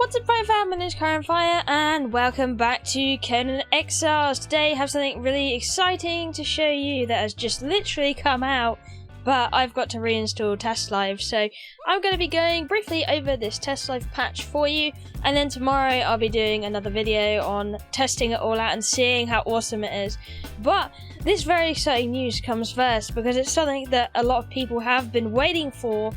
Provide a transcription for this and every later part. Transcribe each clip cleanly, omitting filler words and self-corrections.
What's up, fam? My name is Kiahonfire, and welcome back to Conan Exiles. Today I have something really exciting to show you that has just literally come out, but I've got to reinstall Testlive, so I'm going to be going briefly over this Testlive patch for you, and then tomorrow I'll be doing another video on testing it all out and seeing how awesome it is. But this very exciting news comes first, because it's something that a lot of people have been waiting for,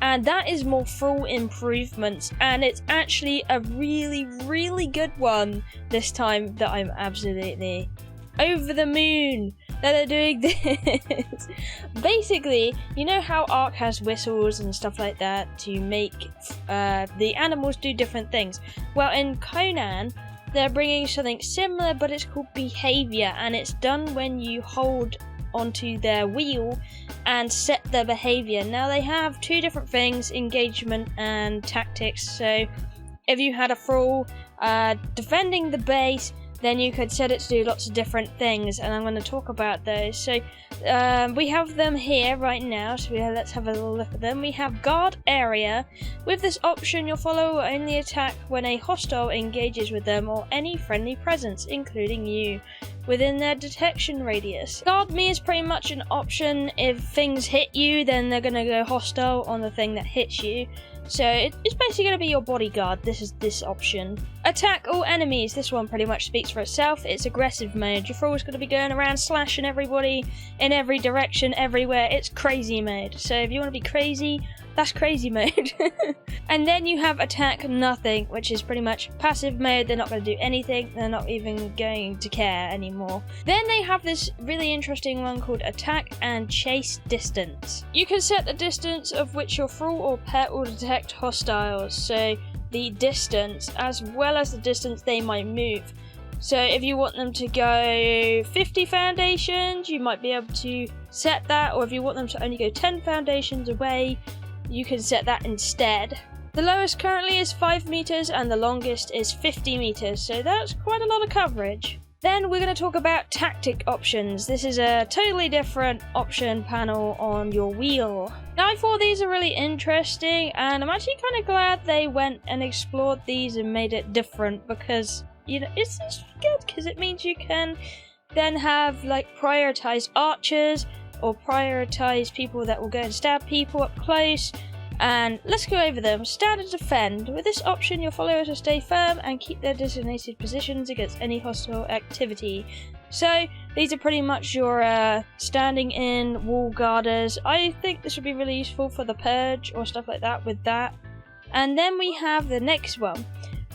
and that is more THRALL improvements, and it's actually a really good one this time that I'm absolutely over the moon that they're doing this. Basically, you know how Ark has whistles and stuff like that to make the animals do different things? Well, in Conan, they're bringing something similar, but it's called behavior, and it's done when you hold onto their wheel and set their behavior. Now they have two different things, engagement and tactics. So if you had a THRALL defending the base, then you could set it to do lots of different things, and I'm going to talk about those. So we have them here right now, so let's have a little look at them. We have guard area. With this option, your follower will only attack when a hostile engages with them or any friendly presence, including you, within their detection radius. Guard me is pretty much an option. If things hit you, then they're going to go hostile on the thing that hits you. So it's basically going to be your bodyguard. This is this option. Attack all enemies. This one pretty much speaks for itself. It's aggressive mode. Your THRALL is going to be going around slashing everybody in every direction, everywhere. It's crazy mode. So if you want to be crazy, that's crazy mode. And then you have attack nothing, which is pretty much passive mode. They're not going to do anything. They're not even going to care anymore. Then they have this really interesting one called attack and chase distance. You can set the distance of which your THRALL or pet will detect hostiles. So the distance as well as the distance they might move. So if you want them to go 50 foundations, you might be able to set that, or if you want them to only go 10 foundations away, you can set that instead. The lowest currently is 5 meters and the longest is 50 meters, so that's quite a lot of coverage. Then we're going to talk about tactic options. This is a totally different option panel on your wheel. Now, I thought these are really interesting, and I'm actually kind of glad they went and explored these and made it different, because, you know, it's good, because it means you can then have, like, prioritized archers, or prioritize people that will go and stab people up close. And let's go over them. Standard defend. With this option, your followers will stay firm and keep their designated positions against any hostile activity. So these are pretty much your standing in wall guarders. I think this would be really useful for the purge or stuff like that with that. And then we have the next one.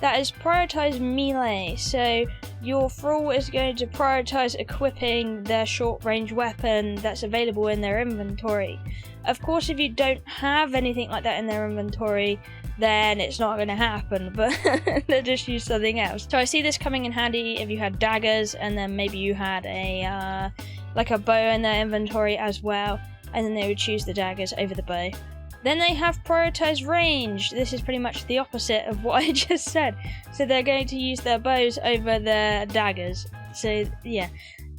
That is prioritize melee. So your THRALL is going to prioritize equipping their short range weapon that's available in their inventory. Of course, if you don't have anything like that in their inventory, then it's not going to happen, but they'll just use something else. So I see this coming in handy if you had daggers, and then maybe you had a like a bow in their inventory as well, and then they would choose the daggers over the bow. Then they have prioritized range. This is pretty much the opposite of what I just said. So they're going to use their bows over their daggers. So yeah,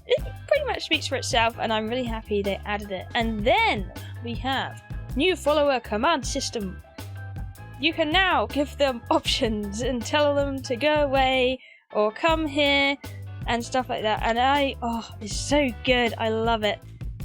it pretty much speaks for itself, and I'm really happy they added it. And then we have new follower command system. You can now give them options and tell them to go away or come here and stuff like that. And it's so good. I love it.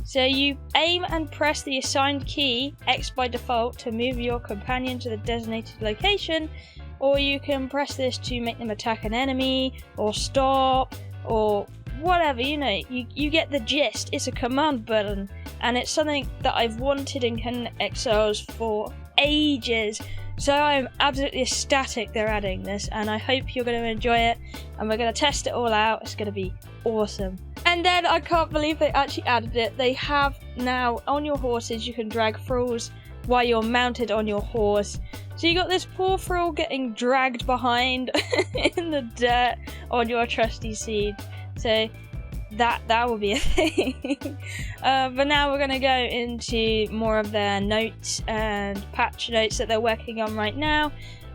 So you aim and press the assigned key, X by default, to move your companion to the designated location, or you can press this to make them attack an enemy, or stop, or whatever, you know, you get the gist. It's a command button, and it's something that I've wanted in Conan Exiles for ages. So I'm absolutely ecstatic they're adding this, and I hope you're going to enjoy it, and we're going to test it all out. It's going to be awesome. And then I can't believe they actually added it. They have now on your horses, you can drag THRALLs while you're mounted on your horse. So you got this poor THRALL getting dragged behind in the dirt on your trusty steed. So that will be a thing. But now we're going to go into more of their notes and patch notes that they're working on right now.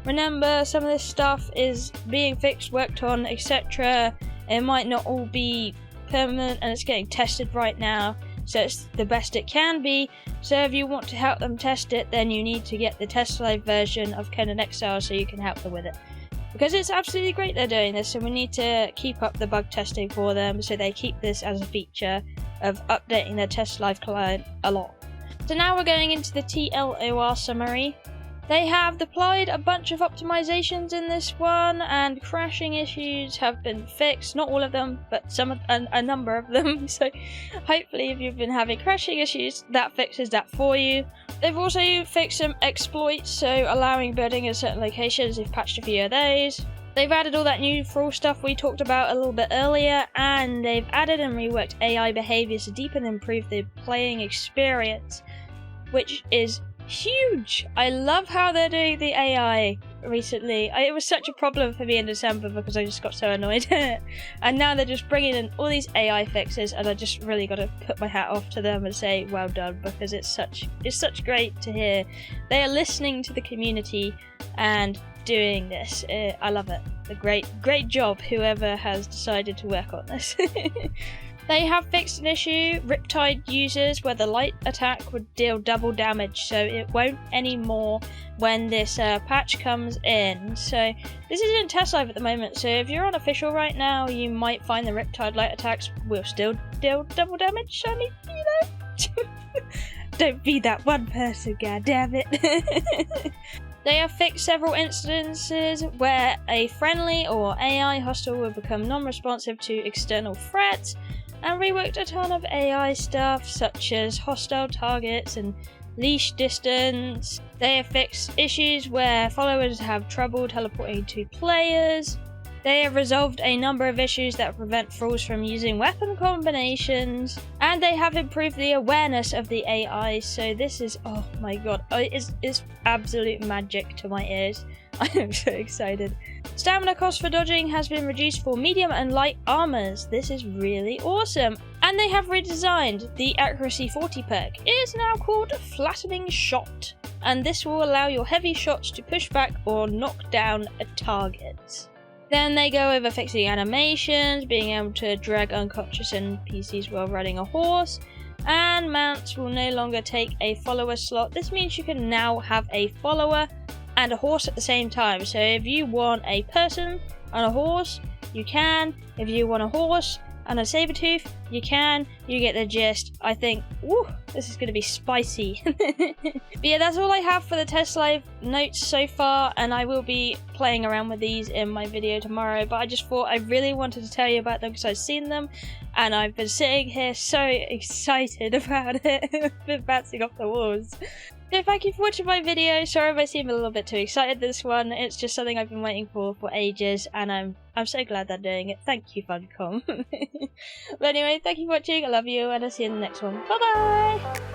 Remember, some of this stuff is being fixed, worked on, etc. It might not all be permanent, and it's getting tested right now, so it's the best it can be. So if you want to help them test it, then you need to get the Testlive version of Conan Exiles so you can help them with it. Because it's absolutely great they're doing this, and we need to keep up the bug testing for them so they keep this as a feature of updating their Testlive client a lot. So now we're going into the TLOR summary. They have deployed a bunch of optimizations in this one, and crashing issues have been fixed. Not all of them, but a number of them. So hopefully if you've been having crashing issues, that fixes that for you. They've also fixed some exploits, so allowing building in certain locations. They've patched a few of those. They've added all that new THRALL stuff we talked about a little bit earlier, and they've added and reworked AI behaviors to deepen and improve the playing experience, which is huge. I love how they're doing the AI recently. It was such a problem for me in December because I just got so annoyed. And now they're just bringing in all these AI fixes, and I just really got to put my hat off to them and say well done, because it's such great to hear. They are listening to the community and doing this. I love it. A great job whoever has decided to work on this. They have fixed an issue, Riptide users, where the light attack would deal double damage, so it won't anymore when this patch comes in. So this is in Testlive at the moment, so if you're on official right now, you might find the Riptide light attacks will still deal double damage. I mean, you know, don't be that one person, goddammit. They have fixed several instances where a friendly or AI hostile will become non-responsive to external threats, and reworked a ton of AI stuff such as hostile targets and leash distance. They have fixed issues where followers have trouble teleporting to players. They have resolved a number of issues that prevent thralls from using weapon combinations, and they have improved the awareness of the AI. So this is, oh my god, it's absolute magic to my ears. I am so excited. Stamina cost for dodging has been reduced for medium and light armors. This is really awesome. And they have redesigned the accuracy 40 perk. It is now called Flattening Shot, and this will allow your heavy shots to push back or knock down a target. Then they go over fixing animations, being able to drag unconscious NPCs while riding a horse, and mounts will no longer take a follower slot. This means you can now have a follower and a horse at the same time. So if you want a person and a horse, you can. If you want a horse and a sabertooth, you can. You get the gist. I think, woo, this is going to be spicy. But yeah, that's all I have for the Testlive notes so far, and I will be playing around with these in my video tomorrow, but I just thought I really wanted to tell you about them because I've seen them, and I've been sitting here so excited about it. I've been bouncing off the walls. So thank you for watching my video. Sorry if I seem a little bit too excited this one. It's just something I've been waiting for ages, and I'm so glad they're doing it. Thank you, Funcom. But anyway, thank you for watching. I love you, and I'll see you in the next one. Bye bye!